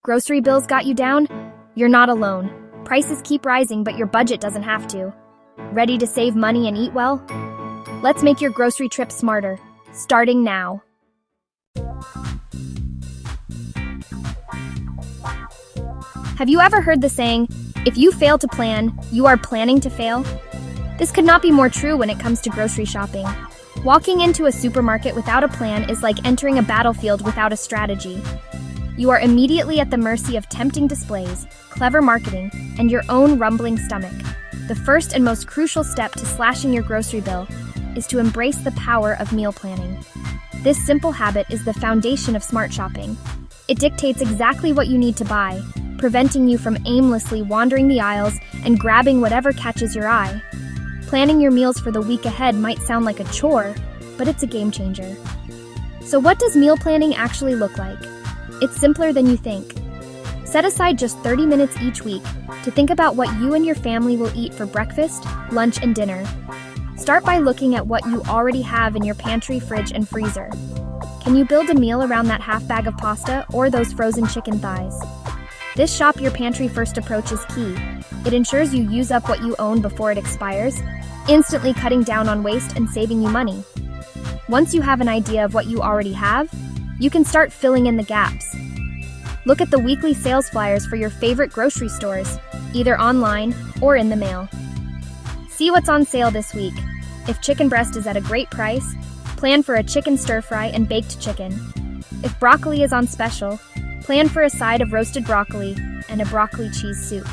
Grocery bills got you down? You're not alone. Prices keep rising, but your budget doesn't have to. Ready to save money and eat well? Let's make your grocery trip smarter, starting now. Have you ever heard the saying, if you fail to plan, you are planning to fail? This could not be more true when it comes to grocery shopping. Walking into a supermarket without a plan is like entering a battlefield without a strategy. You are immediately at the mercy of tempting displays, clever marketing, and your own rumbling stomach. The first and most crucial step to slashing your grocery bill is to embrace the power of meal planning. This simple habit is the foundation of smart shopping. It dictates exactly what you need to buy, preventing you from aimlessly wandering the aisles and grabbing whatever catches your eye. Planning your meals for the week ahead might sound like a chore, but it's a game changer. So what does meal planning actually look like? It's simpler than you think. Set aside just 30 minutes each week to think about what you and your family will eat for breakfast, lunch, and dinner. Start by looking at what you already have in your pantry, fridge, and freezer. Can you build a meal around that half bag of pasta or those frozen chicken thighs? This shop your pantry first approach is key. It ensures you use up what you own before it expires, instantly cutting down on waste and saving you money. Once you have an idea of what you already have, you can start filling in the gaps. Look at the weekly sales flyers for your favorite grocery stores, either online or in the mail. See what's on sale this week. If chicken breast is at a great price, plan for a chicken stir-fry and baked chicken. If broccoli is on special, plan for a side of roasted broccoli and a broccoli cheese soup.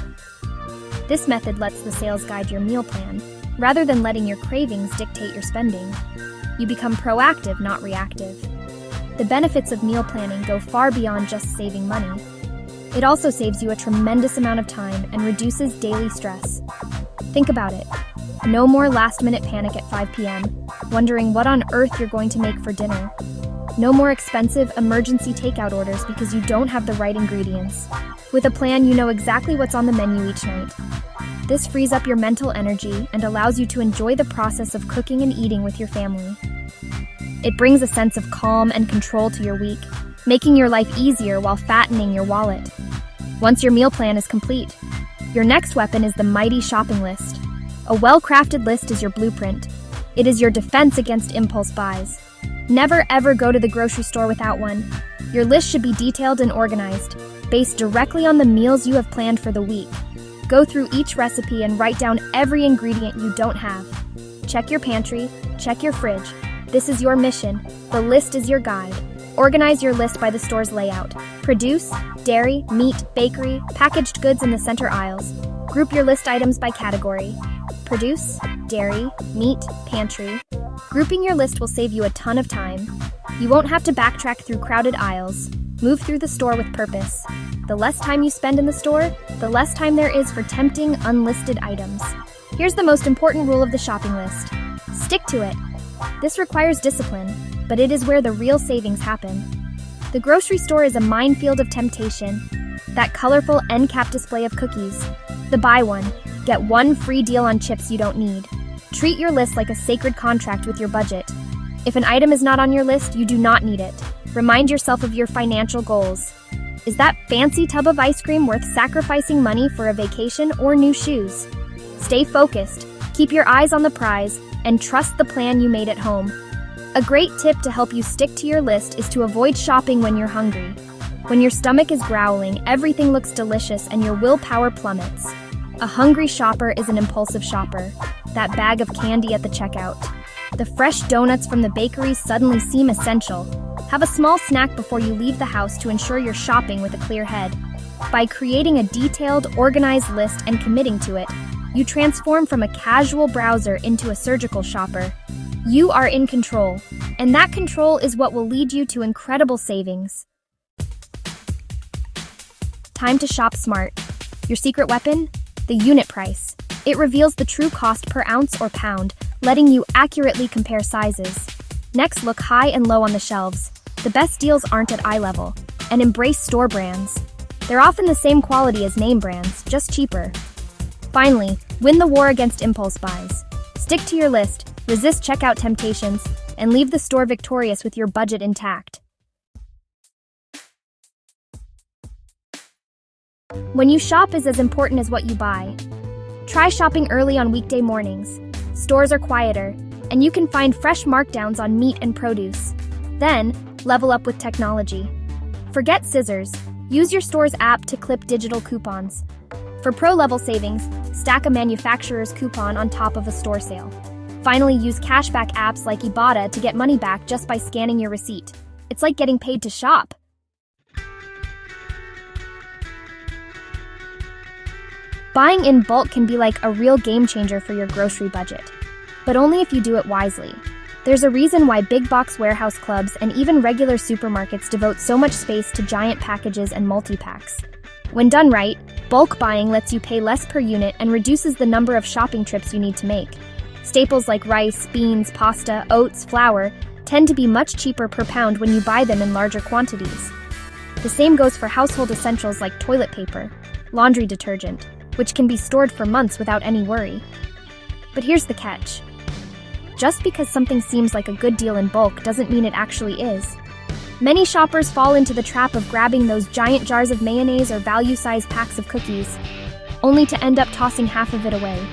This method lets the sales guide your meal plan, rather than letting your cravings dictate your spending. You become proactive, not reactive. The benefits of meal planning go far beyond just saving money. It also saves you a tremendous amount of time and reduces daily stress. Think about it. No more last-minute panic at 5 p.m., wondering what on earth you're going to make for dinner. No more expensive emergency takeout orders because you don't have the right ingredients. With a plan, you know exactly what's on the menu each night. This frees up your mental energy and allows you to enjoy the process of cooking and eating with your family. It brings a sense of calm and control to your week, making your life easier while fattening your wallet. Once your meal plan is complete, your next weapon is the mighty shopping list. A well-crafted list is your blueprint. It is your defense against impulse buys. Never ever go to the grocery store without one. Your list should be detailed and organized, based directly on the meals you have planned for the week. Go through each recipe and write down every ingredient you don't have. Check your pantry, check your fridge. This is your mission. The list is your guide. Organize your list by the store's layout. Produce, dairy, meat, bakery, packaged goods in the center aisles. Group your list items by category. Produce, dairy, meat, pantry. Grouping your list will save you a ton of time. You won't have to backtrack through crowded aisles. Move through the store with purpose. The less time you spend in the store, the less time there is for tempting, unlisted items. Here's the most important rule of the shopping list. Stick to it. This requires discipline, but it is where the real savings happen. The grocery store is a minefield of temptation. That colorful end cap display of cookies. The buy one, get one free deal on chips you don't need. Treat your list like a sacred contract with your budget. If an item is not on your list, you do not need it. Remind yourself of your financial goals. Is that fancy tub of ice cream worth sacrificing money for a vacation or new shoes? Stay focused, keep your eyes on the prize, and trust the plan you made at home. A great tip to help you stick to your list is to avoid shopping when you're hungry. When your stomach is growling, everything looks delicious and your willpower plummets. A hungry shopper is an impulsive shopper. That bag of candy at the checkout. The fresh donuts from the bakery suddenly seem essential. Have a small snack before you leave the house to ensure you're shopping with a clear head. By creating a detailed, organized list and committing to it, you transform from a casual browser into a surgical shopper. You are in control, and that control is what will lead you to incredible savings. Time to shop smart. Your secret weapon? The unit price. It reveals the true cost per ounce or pound, letting you accurately compare sizes. Next, look high and low on the shelves. The best deals aren't at eye level, and embrace store brands. They're often the same quality as name brands, just cheaper. Finally, win the war against impulse buys. Stick to your list, resist checkout temptations, and leave the store victorious with your budget intact. When you shop is as important as what you buy. Try shopping early on weekday mornings. Stores are quieter, and you can find fresh markdowns on meat and produce. Then, level up with technology. Forget scissors. Use your store's app to clip digital coupons. For pro-level savings, stack a manufacturer's coupon on top of a store sale. Finally, use cashback apps like Ibotta to get money back just by scanning your receipt. It's like getting paid to shop. Buying in bulk can be like a real game changer for your grocery budget, but only if you do it wisely. There's a reason why big box warehouse clubs and even regular supermarkets devote so much space to giant packages and multi-packs. When done right, bulk buying lets you pay less per unit and reduces the number of shopping trips you need to make. Staples like rice, beans, pasta, oats, flour tend to be much cheaper per pound when you buy them in larger quantities. The same goes for household essentials like toilet paper, laundry detergent, which can be stored for months without any worry. But here's the catch. Just because something seems like a good deal in bulk doesn't mean it actually is. Many shoppers fall into the trap of grabbing those giant jars of mayonnaise or value-sized packs of cookies, only to end up tossing half of it away.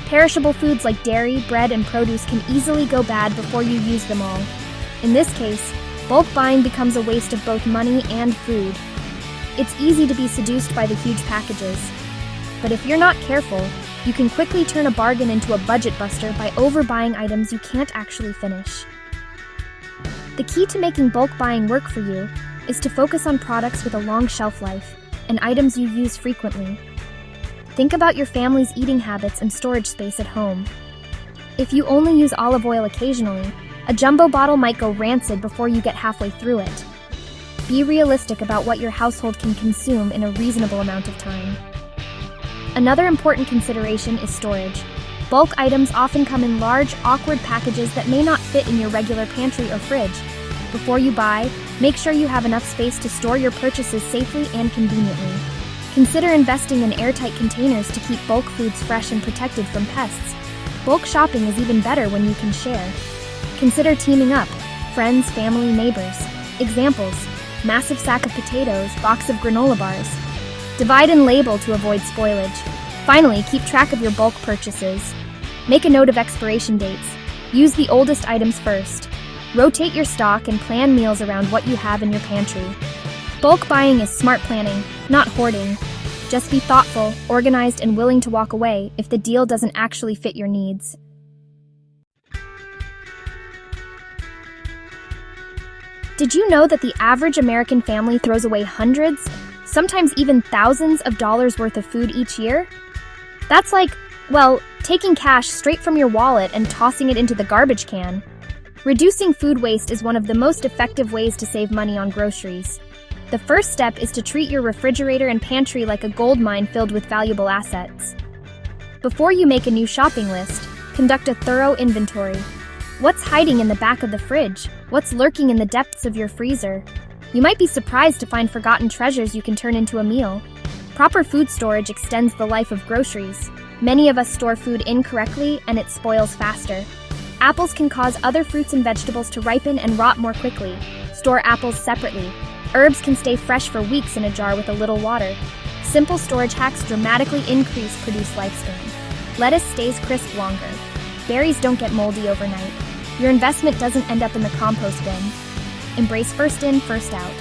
Perishable foods like dairy, bread, and produce can easily go bad before you use them all. In this case, bulk buying becomes a waste of both money and food. It's easy to be seduced by the huge packages, but if you're not careful, you can quickly turn a bargain into a budget buster by overbuying items you can't actually finish. The key to making bulk buying work for you is to focus on products with a long shelf life and items you use frequently. Think about your family's eating habits and storage space at home. If you only use olive oil occasionally, a jumbo bottle might go rancid before you get halfway through it. Be realistic about what your household can consume in a reasonable amount of time. Another important consideration is storage. Bulk items often come in large, awkward packages that may not fit in your regular pantry or fridge. Before you buy, make sure you have enough space to store your purchases safely and conveniently. Consider investing in airtight containers to keep bulk foods fresh and protected from pests. Bulk shopping is even better when you can share. Consider teaming up, friends, family, neighbors. Examples: massive sack of potatoes, box of granola bars. Divide and label to avoid spoilage. Finally, keep track of your bulk purchases. Make a note of expiration dates. Use the oldest items first. Rotate your stock and plan meals around what you have in your pantry. Bulk buying is smart planning, not hoarding. Just be thoughtful, organized, and willing to walk away if the deal doesn't actually fit your needs. Did you know that the average American family throws away hundreds, sometimes even thousands of dollars worth of food each year? That's like, well, taking cash straight from your wallet and tossing it into the garbage can. Reducing food waste is one of the most effective ways to save money on groceries. The first step is to treat your refrigerator and pantry like a gold mine filled with valuable assets. Before you make a new shopping list, conduct a thorough inventory. What's hiding in the back of the fridge? What's lurking in the depths of your freezer? You might be surprised to find forgotten treasures you can turn into a meal. Proper food storage extends the life of groceries. Many of us store food incorrectly and it spoils faster. Apples can cause other fruits and vegetables to ripen and rot more quickly. Store apples separately. Herbs can stay fresh for weeks in a jar with a little water. Simple storage hacks dramatically increase produce lifespan. Lettuce stays crisp longer. Berries don't get moldy overnight. Your investment doesn't end up in the compost bin. Embrace first in, first out.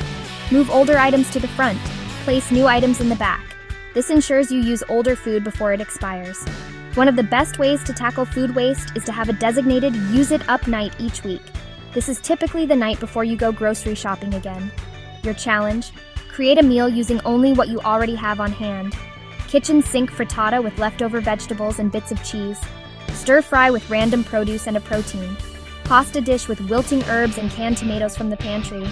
Move older items to the front. Place new items in the back. This ensures you use older food before it expires. One of the best ways to tackle food waste is to have a designated Use It Up night each week. This is typically the night before you go grocery shopping again. Your challenge? Create a meal using only what you already have on hand. Kitchen sink frittata with leftover vegetables and bits of cheese. Stir fry with random produce and a protein. Pasta dish with wilting herbs and canned tomatoes from the pantry.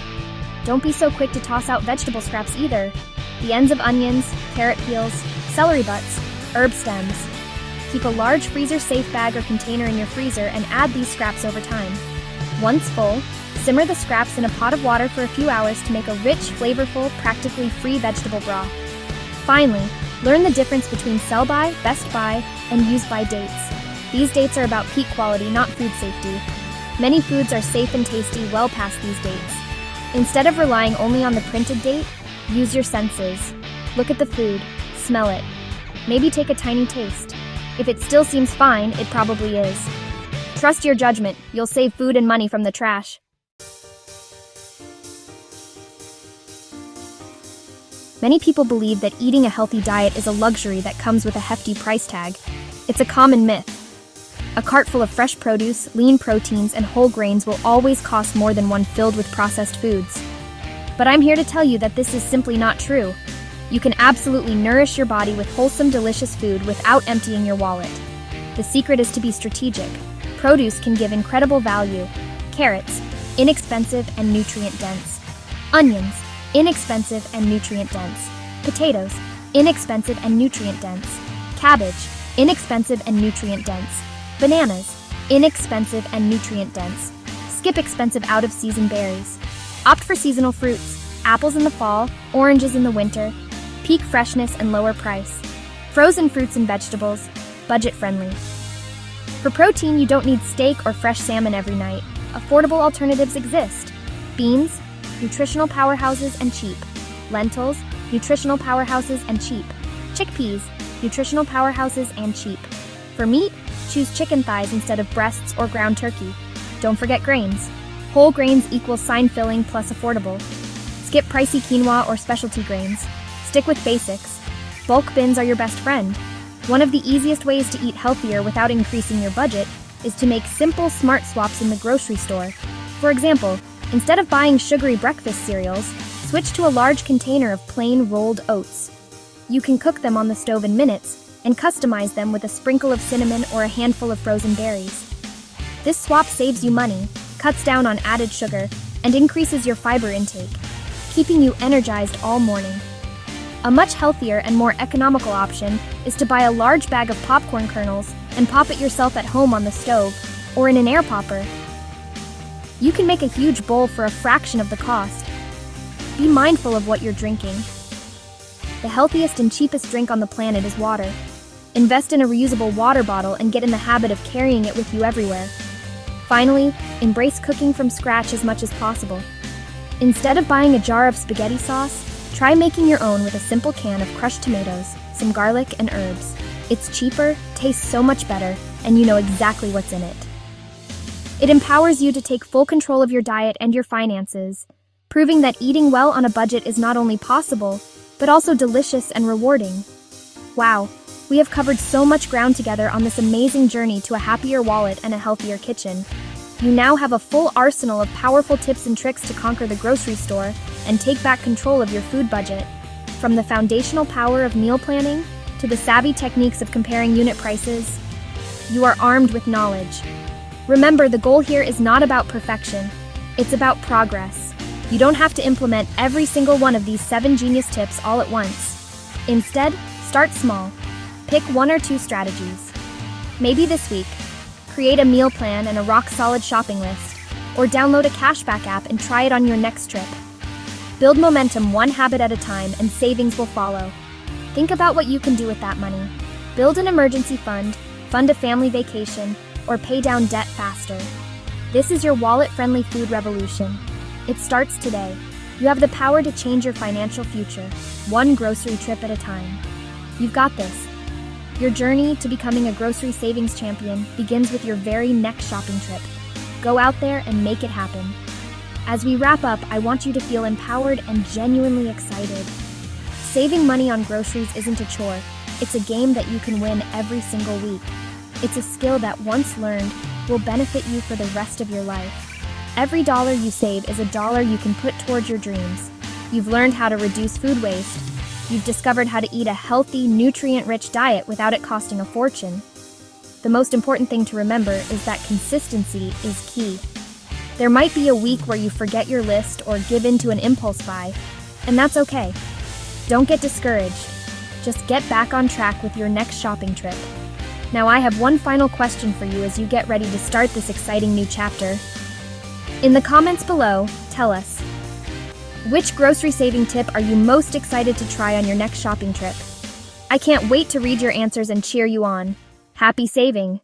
Don't be so quick to toss out vegetable scraps either. The ends of onions, carrot peels, celery butts, herb stems. Keep a large freezer-safe bag or container in your freezer and add these scraps over time. Once full, simmer the scraps in a pot of water for a few hours to make a rich, flavorful, practically free vegetable broth. Finally, learn the difference between sell-by, best-by, and use-by dates. These dates are about peak quality, not food safety. Many foods are safe and tasty well past these dates. Instead of relying only on the printed date, use your senses. Look at the food, smell it. Maybe take a tiny taste. If it still seems fine, it probably is. Trust your judgment, you'll save food and money from the trash. Many people believe that eating a healthy diet is a luxury that comes with a hefty price tag. It's a common myth. A cart full of fresh produce, lean proteins, and whole grains will always cost more than one filled with processed foods. But I'm here to tell you that this is simply not true. You can absolutely nourish your body with wholesome, delicious food without emptying your wallet. The secret is to be strategic. Produce can give incredible value. Carrots, inexpensive and nutrient-dense. Onions, inexpensive and nutrient-dense. Potatoes, inexpensive and nutrient-dense. Cabbage, inexpensive and nutrient-dense. Bananas, inexpensive and nutrient-dense. Skip expensive out-of-season berries. Opt for seasonal fruits, apples in the fall, oranges in the winter. Peak freshness and lower price. Frozen fruits and vegetables, budget-friendly. For protein, you don't need steak or fresh salmon every night. Affordable alternatives exist. Beans, nutritional powerhouses and cheap. Lentils, nutritional powerhouses and cheap. Chickpeas, nutritional powerhouses and cheap. For meat, choose chicken thighs instead of breasts or ground turkey. Don't forget grains. Whole grains equals sign-filling plus affordable. Skip pricey quinoa or specialty grains. Stick with basics. Bulk bins are your best friend. One of the easiest ways to eat healthier without increasing your budget is to make simple, smart swaps in the grocery store. For example, instead of buying sugary breakfast cereals, switch to a large container of plain rolled oats. You can cook them on the stove in minutes and customize them with a sprinkle of cinnamon or a handful of frozen berries. This swap saves you money, cuts down on added sugar, and increases your fiber intake, keeping you energized all morning. A much healthier and more economical option is to buy a large bag of popcorn kernels and pop it yourself at home on the stove or in an air popper. You can make a huge bowl for a fraction of the cost. Be mindful of what you're drinking. The healthiest and cheapest drink on the planet is water. Invest in a reusable water bottle and get in the habit of carrying it with you everywhere. Finally, embrace cooking from scratch as much as possible. Instead of buying a jar of spaghetti sauce, try making your own with a simple can of crushed tomatoes, some garlic, and herbs. It's cheaper, tastes so much better, and you know exactly what's in it. It empowers you to take full control of your diet and your finances, proving that eating well on a budget is not only possible, but also delicious and rewarding. Wow, we have covered so much ground together on this amazing journey to a happier wallet and a healthier kitchen. You now have a full arsenal of powerful tips and tricks to conquer the grocery store and take back control of your food budget. From the foundational power of meal planning to the savvy techniques of comparing unit prices, you are armed with knowledge. Remember, the goal here is not about perfection, it's about progress. You don't have to implement every single one of these 7 genius tips all at once. Instead, start small. Pick 1 or 2 strategies. Maybe this week, create a meal plan and a rock-solid shopping list, or download a cashback app and try it on your next trip. Build momentum one habit at a time and savings will follow. Think about what you can do with that money. Build an emergency fund a family vacation, or pay down debt faster. This is your wallet-friendly food revolution. It starts today. You have the power to change your financial future, one grocery trip at a time. You've got this. Your journey to becoming a grocery savings champion begins with your very next shopping trip. Go out there and make it happen. As we wrap up, I want you to feel empowered and genuinely excited. Saving money on groceries isn't a chore. It's a game that you can win every single week. It's a skill that, once learned, will benefit you for the rest of your life. Every dollar you save is a dollar you can put towards your dreams. You've learned how to reduce food waste. You've discovered how to eat a healthy, nutrient-rich diet without it costing a fortune. The most important thing to remember is that consistency is key. There might be a week where you forget your list or give in to an impulse buy, and that's okay. Don't get discouraged. Just get back on track with your next shopping trip. Now I have one final question for you as you get ready to start this exciting new chapter. In the comments below, tell us, which grocery saving tip are you most excited to try on your next shopping trip? I can't wait to read your answers and cheer you on. Happy saving!